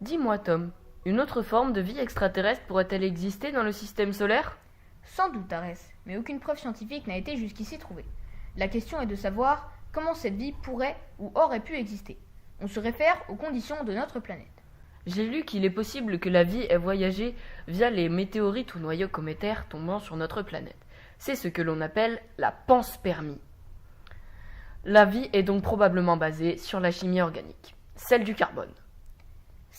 Dis-moi Tom, une autre forme de vie extraterrestre pourrait-elle exister dans le système solaire? Sans doute, Arès, mais aucune preuve scientifique n'a été jusqu'ici trouvée. La question est de savoir comment cette vie pourrait ou aurait pu exister. On se réfère aux conditions de notre planète. J'ai lu qu'il est possible que la vie ait voyagé via les météorites ou noyaux cométaires tombant sur notre planète. C'est ce que l'on appelle la panspermie. La vie est donc probablement basée sur la chimie organique, celle du carbone.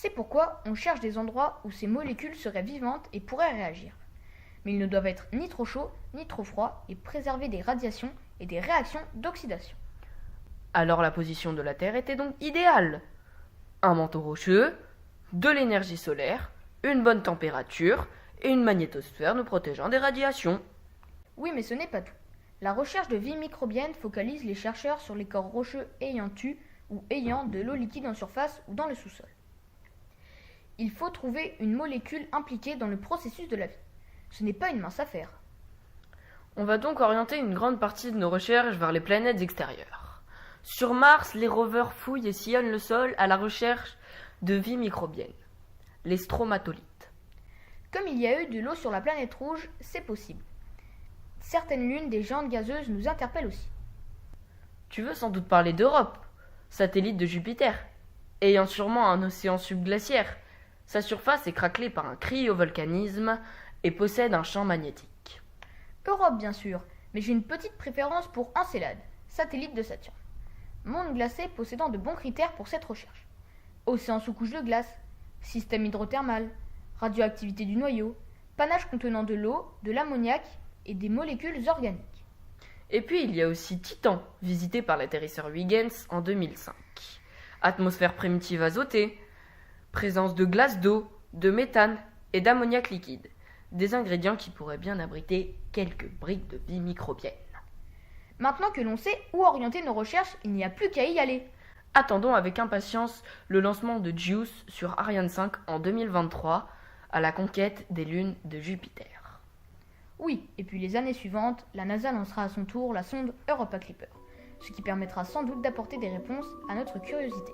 C'est pourquoi on cherche des endroits où ces molécules seraient vivantes et pourraient réagir. Mais ils ne doivent être ni trop chauds ni trop froids et préserver des radiations et des réactions d'oxydation. Alors la position de la Terre était donc idéale. Un manteau rocheux, de l'énergie solaire, une bonne température et une magnétosphère nous protégeant des radiations. Oui, mais ce n'est pas tout. La recherche de vie microbienne focalise les chercheurs sur les corps rocheux ayant eu ou ayant de l'eau liquide en surface ou dans le sous-sol. Il faut trouver une molécule impliquée dans le processus de la vie. Ce n'est pas une mince affaire. On va donc orienter une grande partie de nos recherches vers les planètes extérieures. Sur Mars, les rovers fouillent et sillonnent le sol à la recherche de vie microbienne, les stromatolites. Comme il y a eu de l'eau sur la planète rouge, c'est possible. Certaines lunes des géantes gazeuses nous interpellent aussi. Tu veux sans doute parler d'Europe, satellite de Jupiter, ayant sûrement un océan subglaciaire. Sa surface est craquelée par un cryovolcanisme et possède un champ magnétique. Europe bien sûr, mais j'ai une petite préférence pour Encelade, satellite de Saturne. Monde glacé possédant de bons critères pour cette recherche. Océan sous couche de glace, système hydrothermal, radioactivité du noyau, panache contenant de l'eau, de l'ammoniac et des molécules organiques. Et puis il y a aussi Titan, visité par l'atterrisseur Huygens en 2005. Atmosphère primitive azotée, présence de glace d'eau, de méthane et d'ammoniac liquide. Des ingrédients qui pourraient bien abriter quelques briques de vie microbienne. Maintenant que l'on sait où orienter nos recherches, il n'y a plus qu'à y aller. Attendons avec impatience le lancement de JUICE sur Ariane 5 en 2023 à la conquête des lunes de Jupiter. Oui, et puis les années suivantes, la NASA lancera à son tour la sonde Europa Clipper, ce qui permettra sans doute d'apporter des réponses à notre curiosité.